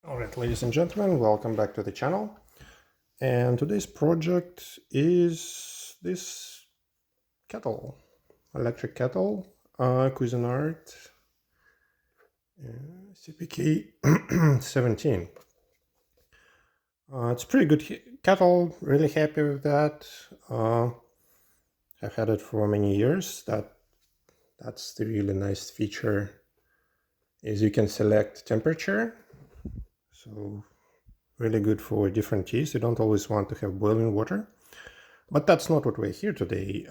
Alright, ladies and gentlemen, welcome back to the channel. And today's project is this kettle, electric kettle, Cuisinart CPK-17. It's a pretty good kettle, really happy with that. I've had it for many years. That's the really nice feature, is you can select temperature. So really good for different teas. You don't always want to have boiling water, but that's not what we're here today.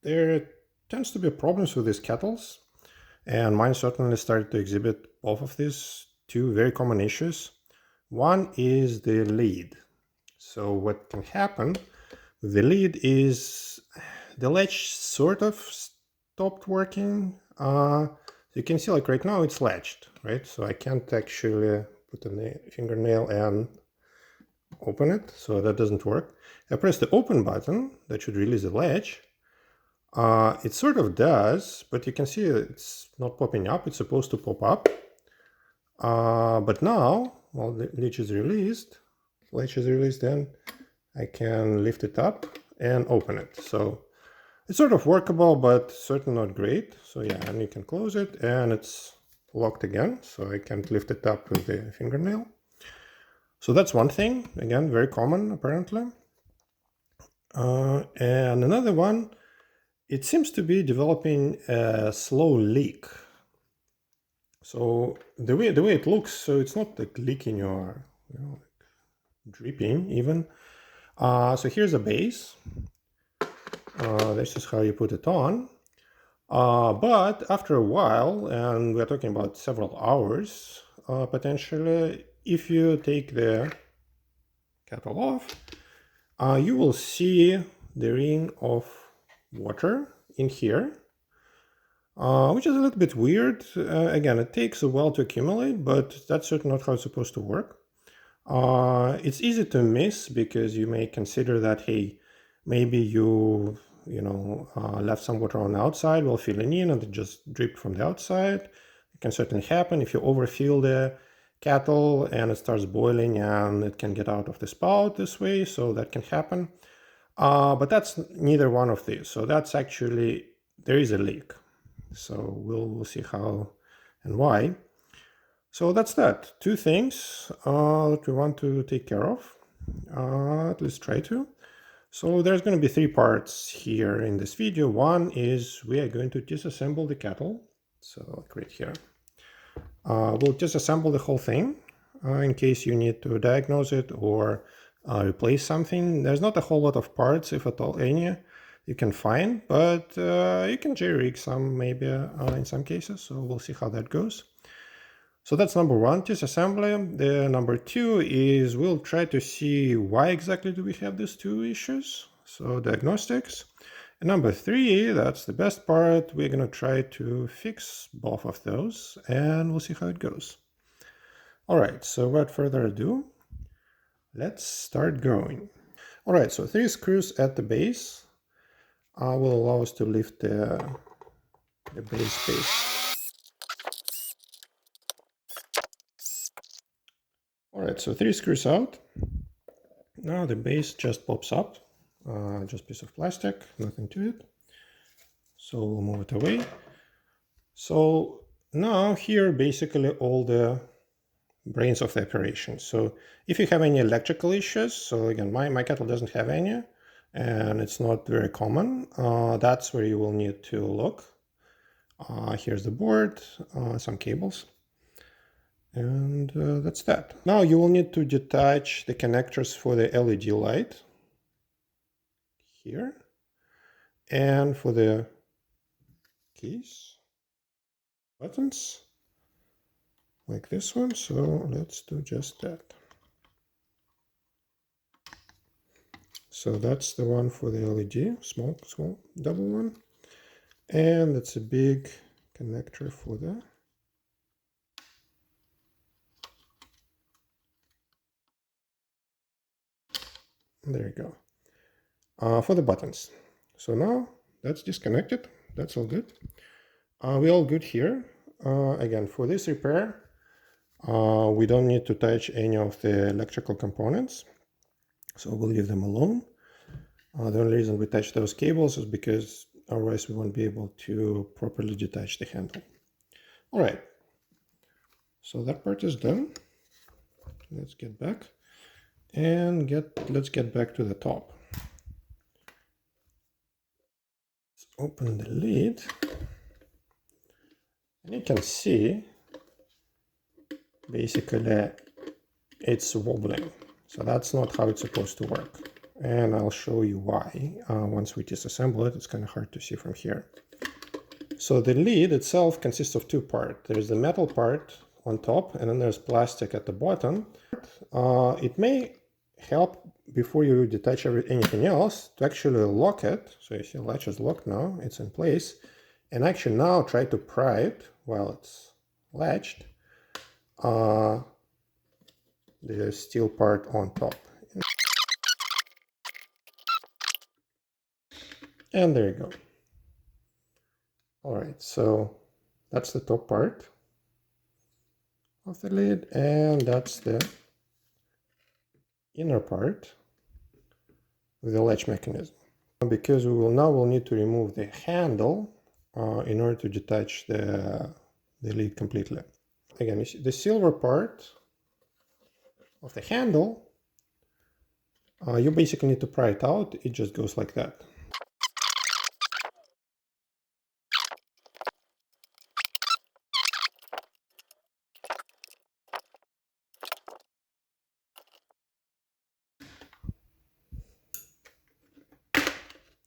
There tends to be problems with these kettles, and mine certainly started to exhibit both of these two very common issues. One is the lead. So what can happen with the lead is the latch sort of stopped working. You can see, like right now, it's latched, right? So I can't actually put a fingernail and open it, so that doesn't work. I press the open button, that should release the latch. It sort of does, but you can see it's not popping up. It's supposed to pop up. But now, while the latch is released, then I can lift it up and open it. So it's sort of workable, but certainly not great. So yeah, and you can close it, and it's locked again, so I can't lift it up with the fingernail. So that's one thing, again, very common apparently. And another one, it seems to be developing a slow leak. So the way it looks, so it's not like leaking or like dripping even. So here's a base. This is how you put it on. But after a while, and we're talking about several hours, potentially, if you take the kettle off, you will see the ring of water in here, which is a little bit weird. Again, it takes a while to accumulate, but that's certainly not how it's supposed to work. It's easy to miss because you may consider that, hey, maybe you left some water on the outside while filling in and it just dripped from the outside. It can certainly happen if you overfill the kettle and it starts boiling, and it can get out of the spout this way, so that can happen. But that's neither one of these. So that's actually, there is a leak. So we'll see how and why. So that's that. Two things that we want to take care of. At least try to. So there's going to be three parts here in this video. One is we are going to disassemble the kettle. So right here. We'll disassemble the whole thing in case you need to diagnose it or replace something. There's not a whole lot of parts, if at all any, you can find, but you can J-rig some maybe in some cases. So we'll see how that goes. So that's number one, disassembly. The number two is we'll try to see why exactly do we have these two issues. So diagnostics. And number three, that's the best part. We're going to try to fix both of those, and we'll see how it goes. All right, so without further ado, let's start going. All right, so 3 screws at the base will allow us to lift the base base. All right, so 3 screws out. Now the base just pops up, just a piece of plastic, nothing to it. So we'll move it away. So now here basically all the brains of the operation. So if you have any electrical issues, so again, my kettle doesn't have any, and it's not very common, that's where you will need to look. Here's the board, some cables. And that's that. Now you will need to detach the connectors for the LED light here, and for the keys, buttons, like this one. So let's do just that. So that's the one for the LED, small double one, and that's a big connector for the there you go. For the buttons. So now that's disconnected. That's all good. We're all good here. Again, for this repair, We don't need to touch any of the electrical components, so we'll leave them alone. The only reason we touch those cables is because otherwise we won't be able to properly detach the handle. All right, so that part is done. Let's get back and let's get back to the top. Let's open the lid, and you can see basically it's wobbling. So that's not how it's supposed to work. And I'll show you why. Once we disassemble it, it's kind of hard to see from here. So the lid itself consists of two parts. There's the metal part on top, and then there's plastic at the bottom. It may help before you detach anything else to actually lock it. So you see the latch is locked now, it's in place. And actually now try to pry it while it's latched. The steel part on top. And there you go. All right, so that's the top part of the lid, and that's the inner part with the latch mechanism. Because we'll need to remove the handle in order to detach the lid completely. Again, you see the silver part of the handle, you basically need to pry it out. It just goes like that.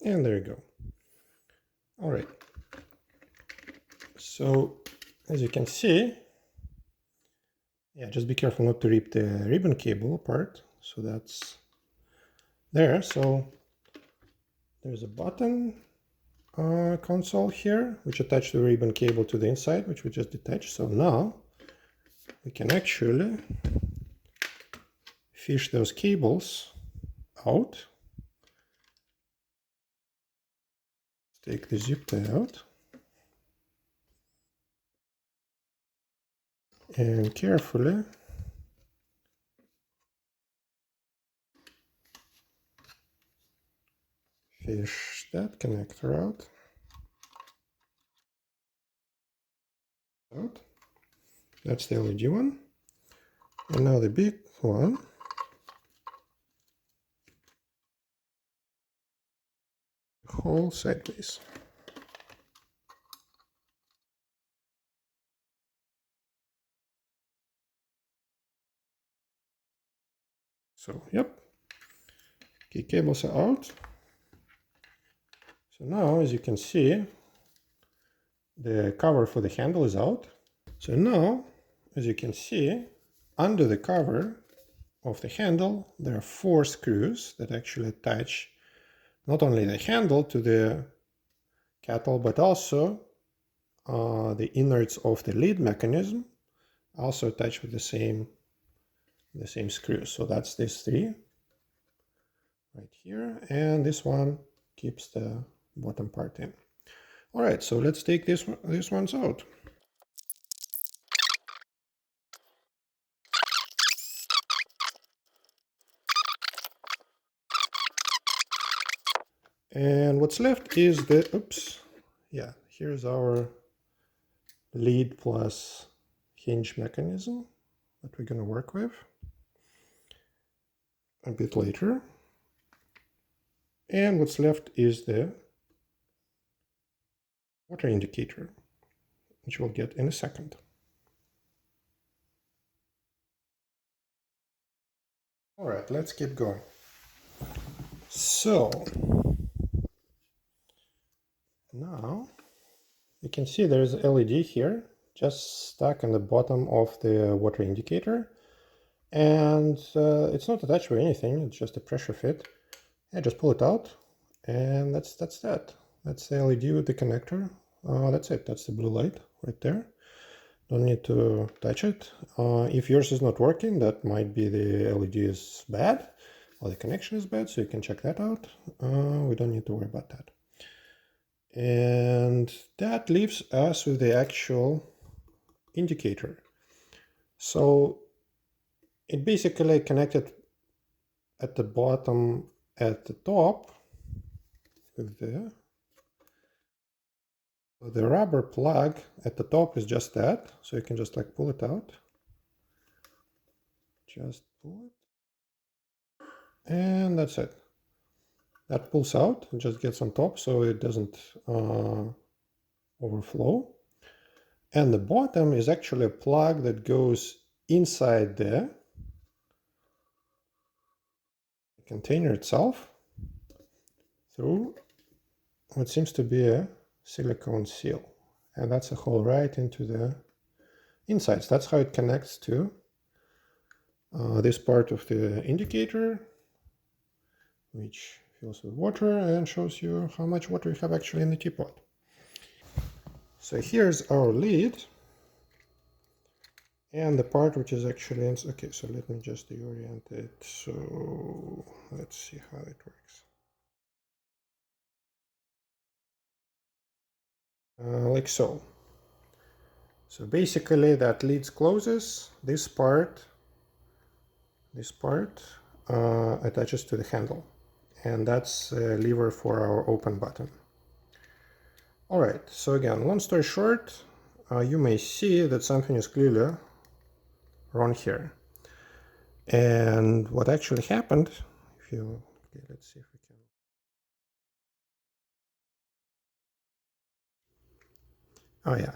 And there you go. All right. So as you can see, yeah, just be careful not to rip the ribbon cable apart. So that's there. So there's a button console here, which attached the ribbon cable to the inside, which we just detached. So now we can actually fish those cables out. Take the zip tie out. And carefully fish that connector out. That's the LED one. And now the big one. Hole sideways. So, yep. Okay, cables are out. So now, as you can see, the cover for the handle is out. So now, as you can see, under the cover of the handle, there are 4 screws that actually attach not only the handle to the kettle, but also the innards of the lid mechanism, also attached with the same screws. So that's these 3 right here, and this one keeps the bottom part in. All right, so let's take these ones out. And what's left is the, oops, yeah, here's our lead plus hinge mechanism that we're going to work with a bit later. And what's left is the water indicator, which we'll get in a second. All right, let's get going. So now you can see there's an LED here just stuck in the bottom of the water indicator, and it's not attached to anything, it's just a pressure fit. Yeah, just pull it out, and that's that. That's the LED with the connector. That's it. That's the blue light right there. Don't need to touch it. If yours is not working, that might be the LED is bad or the connection is bad, so you can check that out. We don't need to worry about that. And that leaves us with the actual indicator. So it basically connected at the bottom, at the top with the rubber plug at the top is just that. So you can just like pull it out. Just pull it. And that's it. That pulls out and just gets on top so it doesn't overflow. And the bottom is actually a plug that goes inside the container itself through what seems to be a silicone seal. And that's a hole right into the insides. That's how it connects to this part of the indicator, which fills with water and shows you how much water you have actually in the teapot. So here's our lid. And the part which is actually, okay, so let me just reorient it. So let's see how it works. Like so. So basically that lid closes, this part attaches to the handle. And that's a lever for our open button. All right, so again, long story short, you may see that something is clearly wrong here. And what actually happened, if you, okay, let's see if we can. Oh yeah.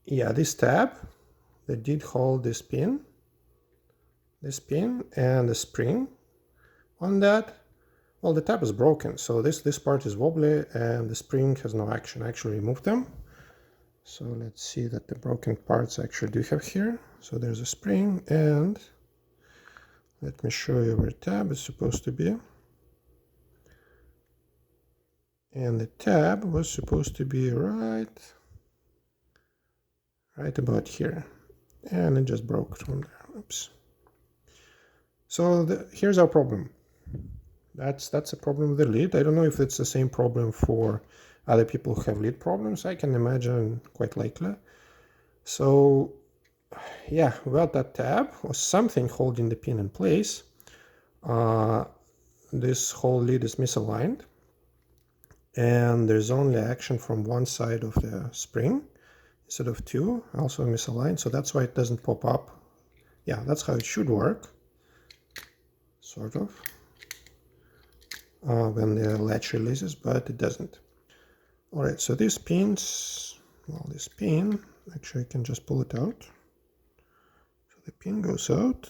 Yeah, this tab that did hold this pin and the spring on that, well, the tab is broken. So this part is wobbly and the spring has no action. I actually removed them. So let's see that the broken parts actually do have here. So there's a spring and let me show you where the tab is supposed to be. And the tab was supposed to be right about here. And it just broke from there. Oops. So here's our problem. That's a problem with the lid. I don't know if it's the same problem for other people who have lid problems. I can imagine quite likely. So yeah, without that tab or something holding the pin in place, this whole lid is misaligned and there's only action from one side of the spring instead of two, also misaligned. So that's why it doesn't pop up. Yeah, that's how it should work, sort of, when the latch releases, but it doesn't. All right, so these pins, well, this pin, actually I can just pull it out. So the pin goes out,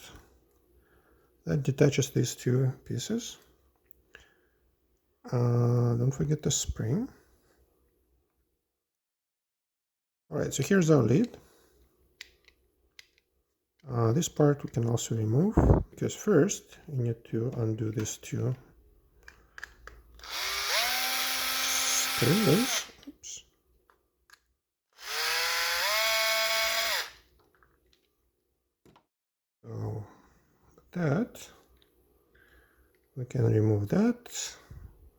that detaches these two pieces. Don't forget the spring. All right, so here's our lid. This part we can also remove, because first you need to undo these two screws. Oops. So that, we can remove that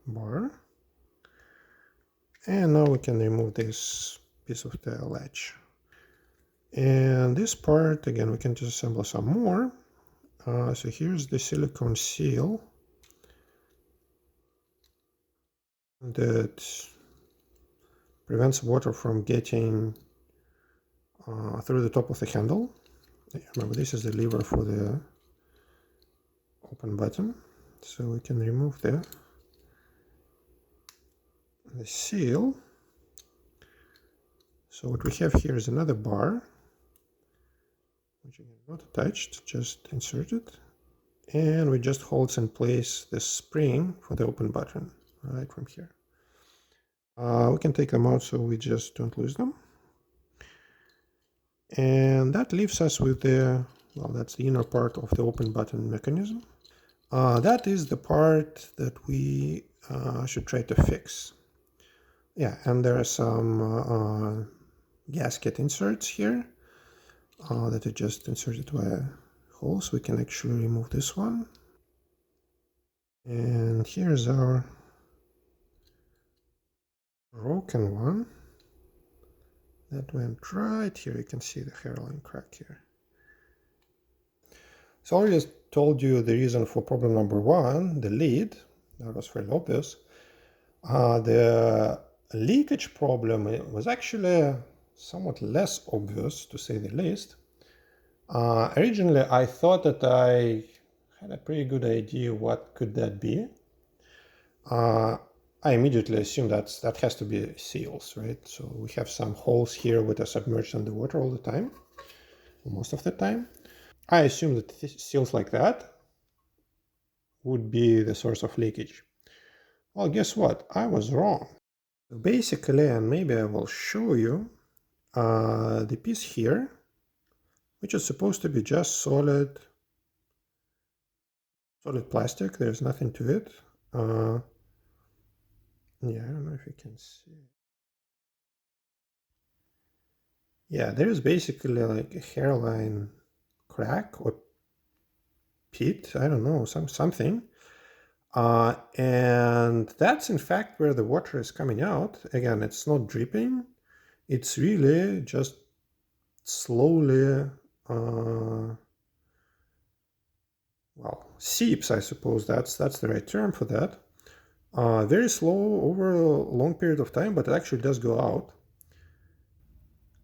bar. And now we can remove this piece of the latch. And this part, again, we can disassemble some more. So here's the silicone seal that prevents water from getting through the top of the handle. Remember, this is the lever for the open button. So we can remove the seal. So what we have here is another bar, which again not attached, just inserted. And we just holds in place the spring for the open button right from here. We can take them out so we just don't lose them. And that leaves us with the, well, that's the inner part of the open button mechanism. That is the part that we should try to fix. Yeah, and there are some gasket inserts here that are just inserted via holes. We can actually remove this one. And here's our broken one That went right here. You can see the hairline crack here. So I already told you the reason for problem number one, the lead. That was fairly obvious. The leakage problem was actually somewhat less obvious, to say the least. Originally, I thought that I had a pretty good idea what could that be. I immediately assume that has to be seals, right? So we have some holes here that are submerged underwater all the time, most of the time. I assume that seals like that would be the source of leakage. Well, guess what? I was wrong. So basically, and maybe I will show you the piece here, which is supposed to be just solid plastic. There's nothing to it. Yeah, I don't know if you can see. Yeah, there's basically like a hairline crack or pit. I don't know, something. And that's in fact where the water is coming out. Again, it's not dripping. It's really just slowly, well, seeps, I suppose that's the right term for that. Very slow over a long period of time, but it actually does go out.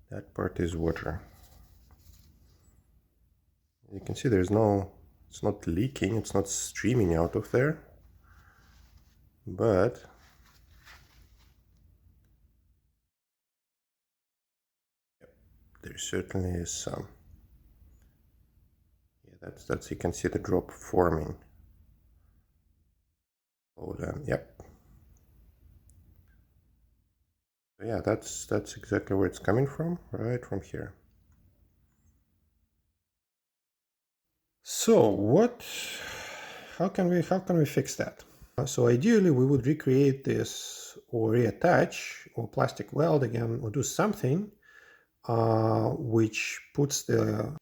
That part is water. You can see it's not leaking, it's not streaming out of there, but there certainly is some. Yeah, that's you can see the drop forming. Hold on, yep. So yeah, that's exactly where it's coming from, right from here. So how can we fix that? So ideally we would recreate this or reattach or plastic weld again or do something which puts the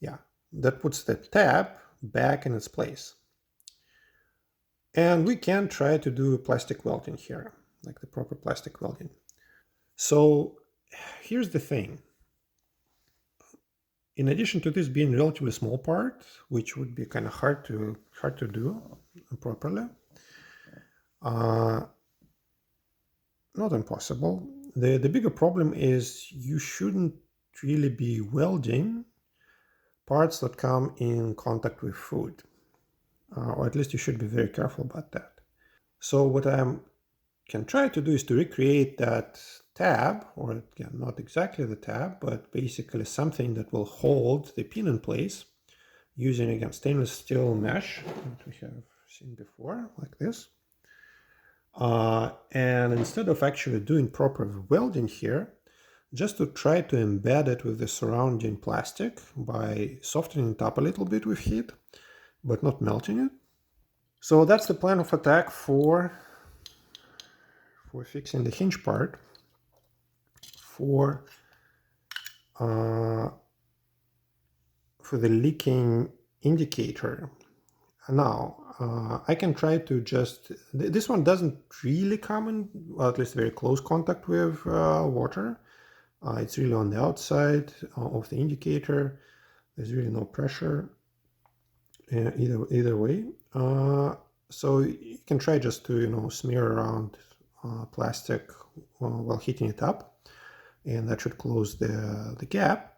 tab back in its place. And we can try to do plastic welding here, like the proper plastic welding. So here's the thing. In addition to this being a relatively small part, which would be kind of hard to do properly, not impossible. The bigger problem is you shouldn't really be welding parts that come in contact with food, or at least you should be very careful about that. So what I can try to do is to recreate that tab, or again, not exactly the tab, but basically something that will hold the pin in place using, again, stainless steel mesh that we have seen before, like this. And instead of actually doing proper welding here, just to try to embed it with the surrounding plastic by softening it up a little bit with heat, but not melting it. So that's the plan of attack for fixing the hinge part for the leaking indicator. Now, I can try to just, this one doesn't really come in, well, at least very close contact with water. It's really on the outside of the indicator. There's really no pressure either way. So you can try just to, smear around plastic while heating it up, and that should close the gap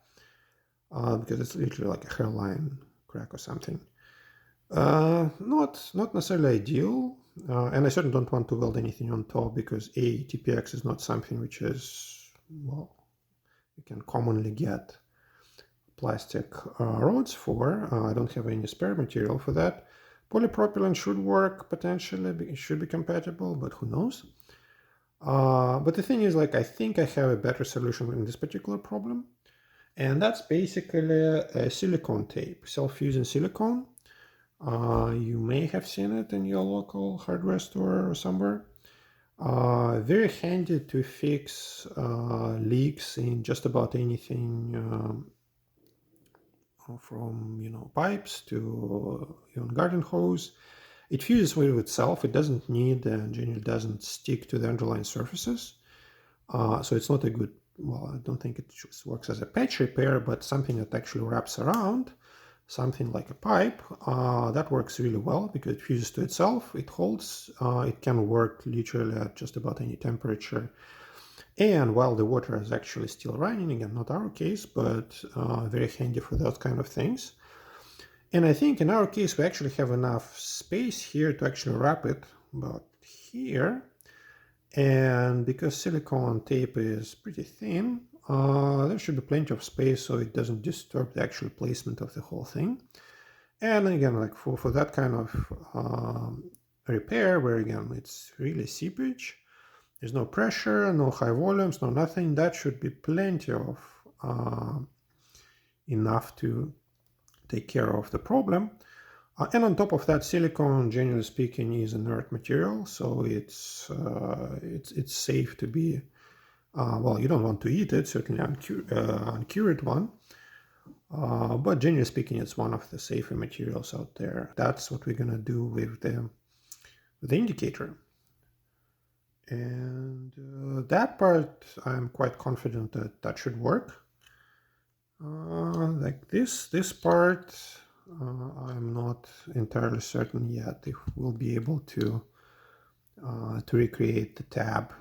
because it's literally like a hairline crack or something. Not necessarily ideal, and I certainly don't want to weld anything on top because TPX is not something which is, well, you can commonly get plastic rods for. I don't have any spare material for that. Polypropylene should work potentially, it should be compatible, but who knows. But the thing is, like, I think I have a better solution in this particular problem, and that's basically a silicone tape, self-fusing silicone. You may have seen it in your local hardware store or somewhere. Very handy to fix leaks in just about anything, from pipes to garden hose. It fuses with itself. It doesn't need and generally doesn't stick to the underlying surfaces. So it's not a good well, I don't think it just works as a patch repair, but something that actually wraps around, something like a pipe, that works really well because it fuses to itself, it holds, it can work literally at just about any temperature. And while the water is actually still running, again, not our case, but very handy for those kind of things. And I think in our case, we actually have enough space here to actually wrap it about here. And because silicone tape is pretty thin, there should be plenty of space so it doesn't disturb the actual placement of the whole thing. And again, like for that kind of repair, where again, it's really seepage, there's no pressure, no high volumes, no nothing, that should be plenty of enough to take care of the problem. And on top of that, silicone, generally speaking, is inert material, so it's safe to be. Well, you don't want to eat it, certainly uncured one. But generally speaking, it's one of the safer materials out there. That's what we're gonna do with the indicator. And that part, I'm quite confident that that should work. Like this part, I'm not entirely certain yet if we'll be able to recreate the tab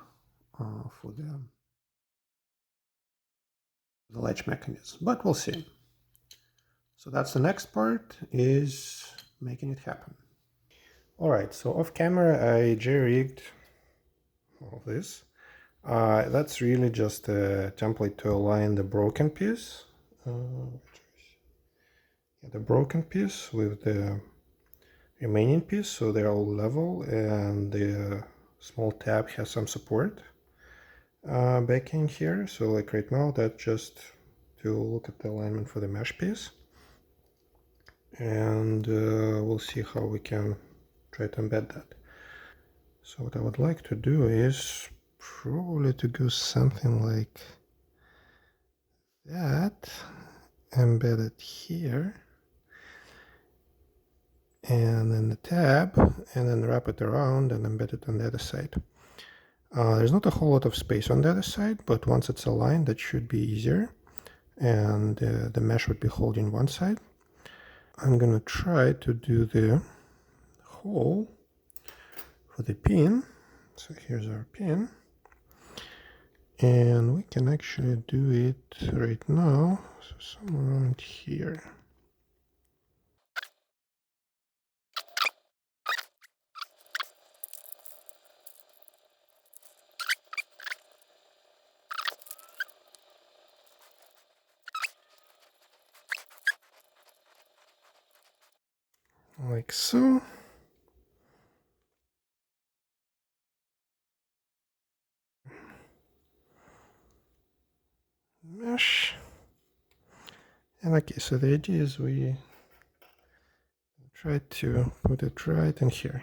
for the latch mechanism, but we'll see. So that's the next part, is making it happen. All right, so off camera, I jerry-rigged all this. That's really just a template to align the broken piece. The broken piece with the remaining piece, so they're all level, and the small tab has some support backing here. So like right now, that's just to look at the alignment for the mesh piece. And we'll see how we can try to embed that. So what I would like to do is probably to go something like that, embed it here, and then the tab, and then wrap it around and embed it on the other side. There's not a whole lot of space on the other side, but once it's aligned, that should be easier, and the mesh would be holding one side. I'm gonna try to do the hole for the pin. So here's our pin, and we can actually do it right now, so somewhere around here. Like so. Mesh. And okay, so the idea is we try to put it right in here.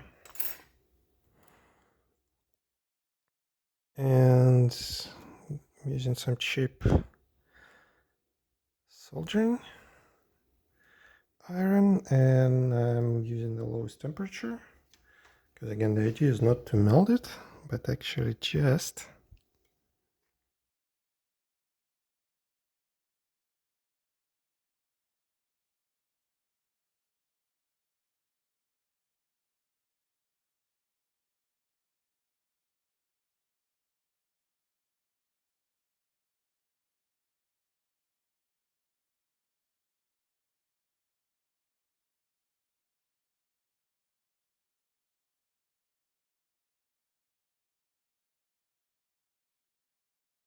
And using some cheap soldering iron, and I'm using the lowest temperature, because again, the idea is not to melt it, but actually just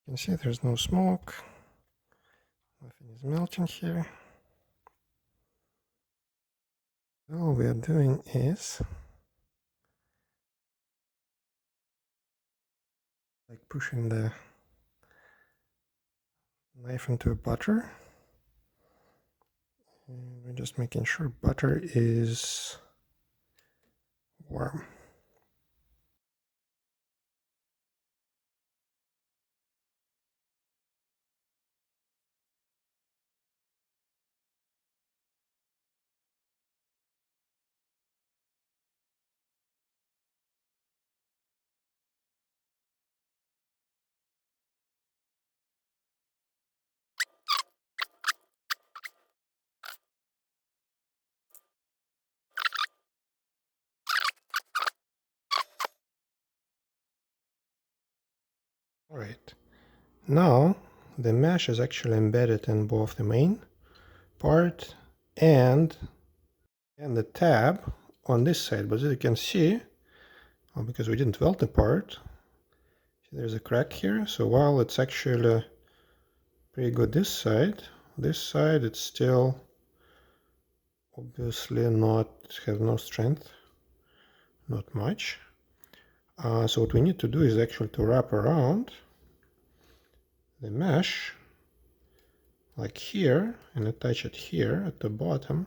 you can see there's no smoke, nothing is melting here. All we are doing is like pushing the knife into butter, and we're just making sure butter is warm. All right. Now the mesh is actually embedded in both the main part and the tab on this side. But as you can see, well, because we didn't weld the part, there's a crack here. So while it's actually pretty good this side it's still obviously not have no strength, not much. So what we need to do is actually to wrap around the mesh like here and attach it here at the bottom.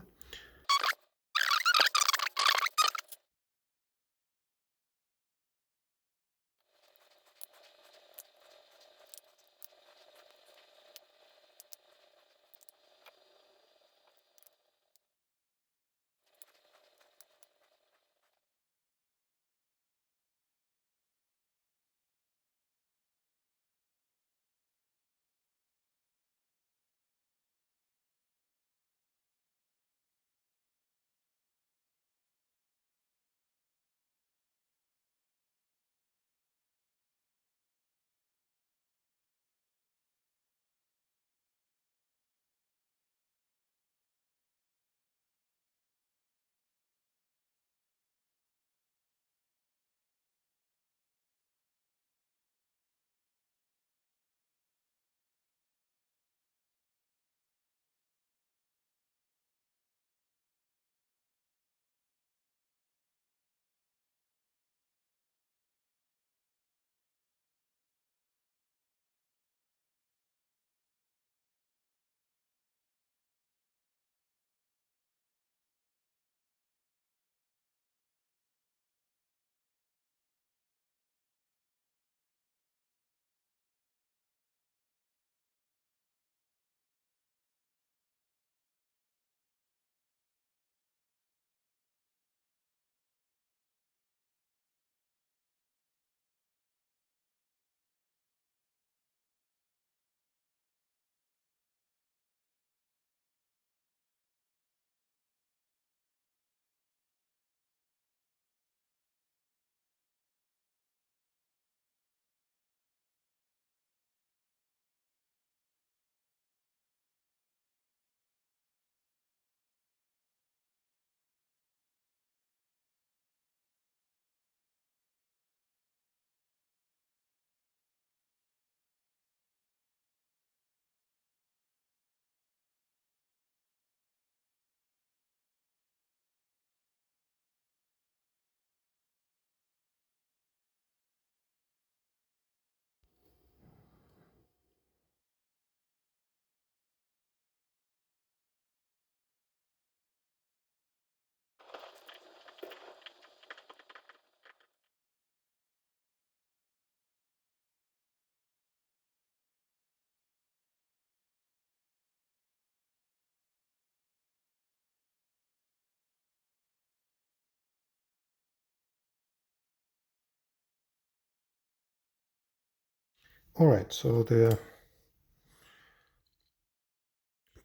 All right, so the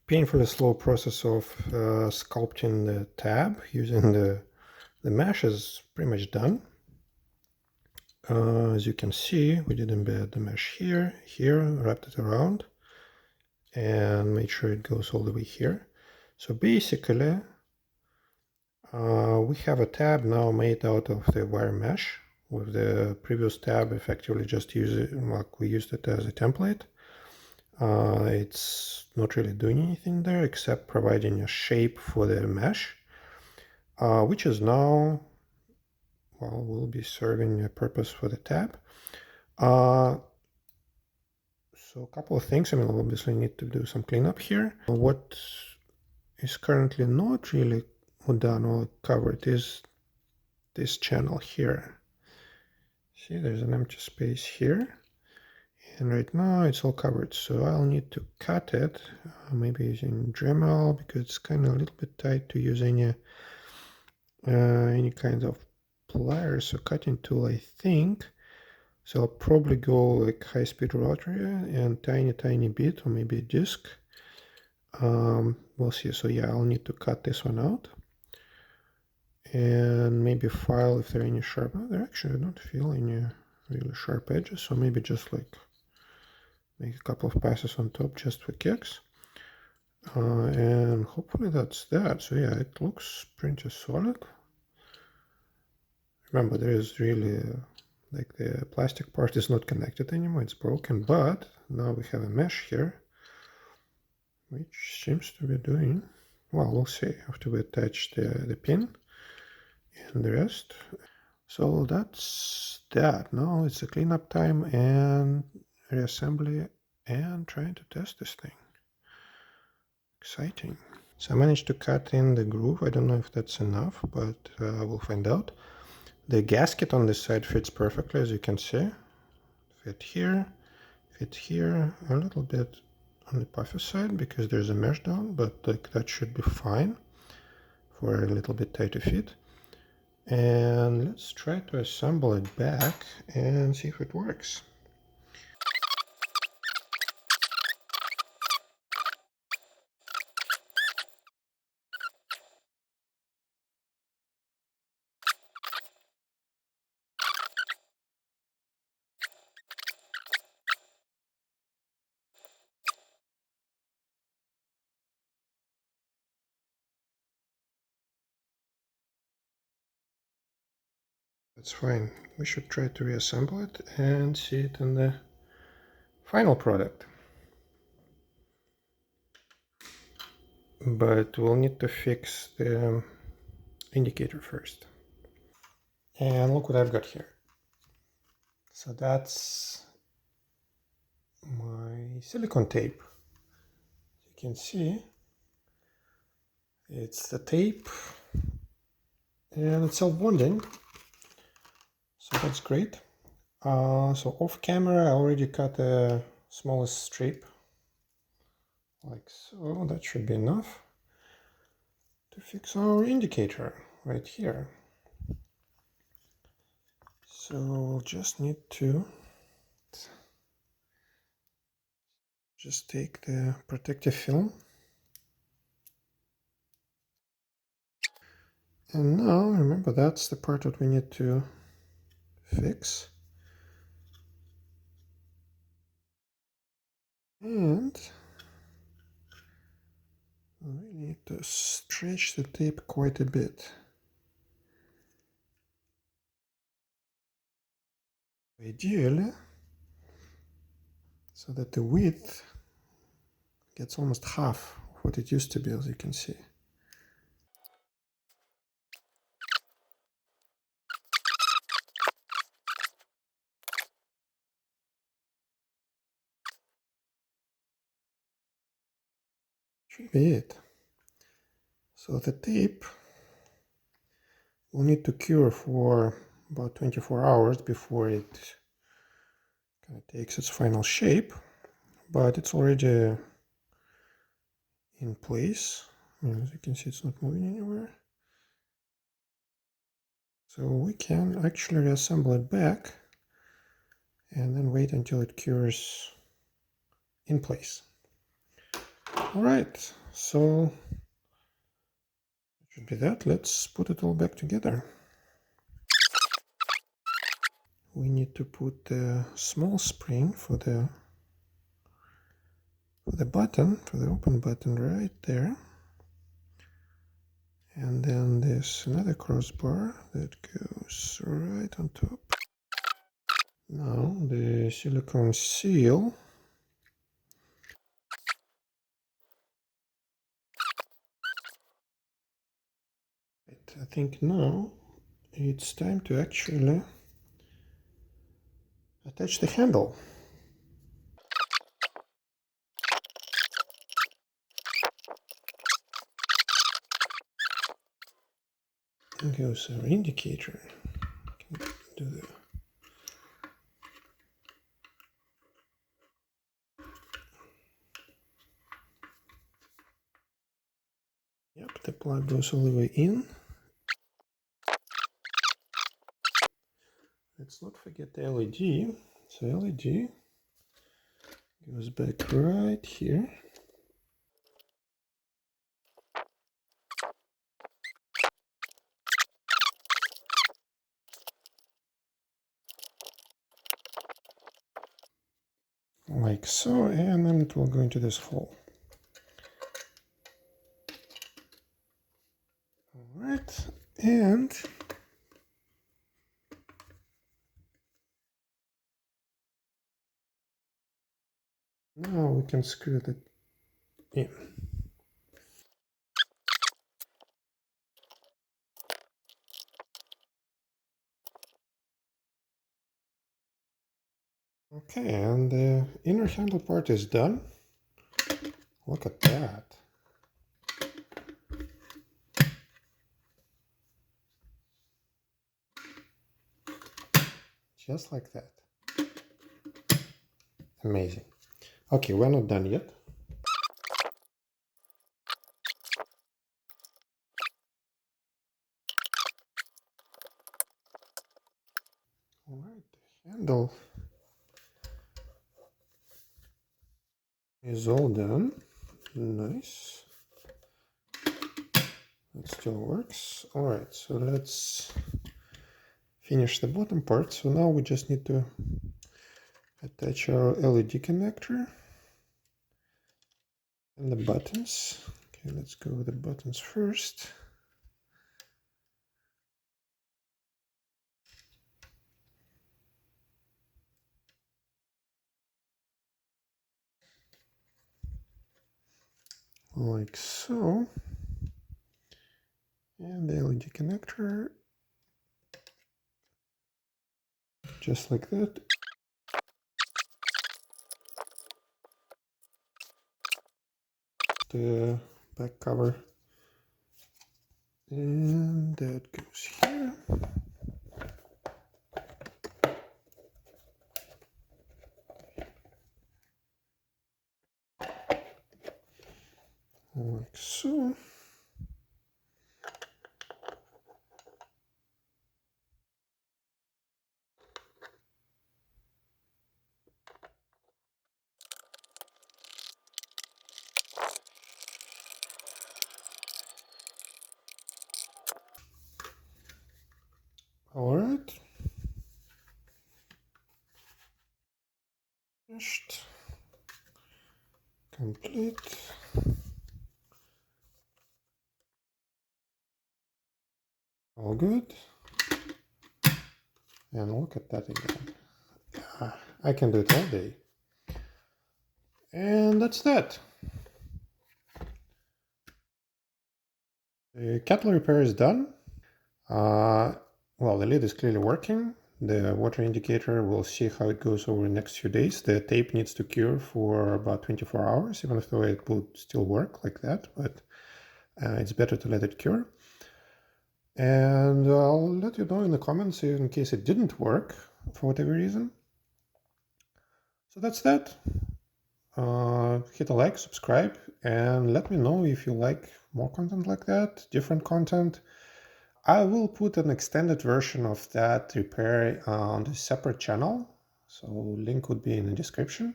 painfully slow process of sculpting the tab using the mesh is pretty much done. As you can see, we did embed the mesh here, wrapped it around, and made sure it goes all the way here. So basically, we have a tab now made out of the wire mesh. With the previous tab, effectively just use it like we used it as a template. It's not really doing anything there except providing a shape for the mesh, which is now, well, will be serving a purpose for the tab. So a couple of things. I mean, we'll obviously need to do some cleanup here. What is currently not really done or covered is this channel here. See, there's an empty space here. And right now it's all covered, so I'll need to cut it, maybe using Dremel, because it's kind of a little bit tight to use any kind of pliers or cutting tool, I think. So I'll probably go like high-speed rotary and tiny bit, or maybe a disc. We'll see. So yeah, I'll need to cut this one out. And maybe file if there are any sharp, there actually I don't feel any really sharp edges, so maybe just like Make a couple of passes on top just for kicks. And hopefully that's that. So yeah, it looks pretty solid. Remember, there is really like the plastic part is not connected anymore, it's broken, but now we have a mesh here, which seems to be doing well. We'll see after we attach the pin and the rest. So that's that. Now it's a cleanup time and reassembly and trying to test this thing. Exciting. So I managed to cut in the groove. I don't know if that's enough, but we'll find out. The gasket on this side fits perfectly, as you can see. Fit here, a little bit on the puffy side because there's a mesh down, but like that should be fine for a little bit tighter fit. And let's try to assemble it back and see if it works. That's fine. We should try to reassemble it and see it in the final product. But we'll need to fix the indicator first. And look what I've got here. So that's my silicone tape. You can see it's the tape and it's self-bonding. So that's great. So off camera, I already cut the smallest strip, like so. That should be enough to fix our indicator right here. So we'll just need to just take the protective film. And now, remember, that's the part that we need to fix. And we need to stretch the tape quite a bit. Ideally, so that the width gets almost half of what it used to be, as you can see. Should be it. So the tape will need to cure for about 24 hours before it kind of takes its final shape, but it's already in place. As you can see, it's not moving anywhere. So we can actually reassemble it back and then wait until it cures in place. All right, so it should be that. Let's put it all back together. We need to put the small spring for the button, for the open button right there. And then there's another crossbar that goes right on top. Now the silicone seal. I think now it's time to actually attach the handle. There goes our indicator. Do the Yep, the plug goes all the way in. Let's not forget the LED. So LED goes back right here. like so, and then it will go into this hole. All right, and now we can screw it in. Okay, and the inner handle part is done. Look at that. Just like that. Amazing. Okay, we're not done yet. All right, the handle is all done. Nice. It still works. All right, so let's finish the bottom part. So now we just need to attach our LED connector and the buttons. Okay, let's go with the buttons first. Like so. And the LED connector, just like that. The back cover, and that goes here. Like so. All right. Finished. Complete. All good. And look at that again. I can do it all day. And that's that. The kettle repair is done. Well, the lid is clearly working. The water indicator, we'll see how it goes over the next few days. The tape needs to cure for about 24 hours, even though it would still work like that, but it's better to let it cure. And I'll let you know in the comments in case it didn't work for whatever reason. So that's that. Hit a like, subscribe, and let me know if you like more content like that, different content. I will put an extended version of that repair on the separate channel, so link would be in the description,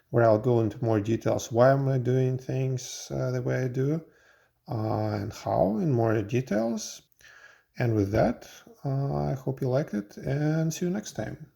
where I'll go into more details. Why am I doing things the way I do, and how in more details. And with that, I hope you liked it, and see you next time.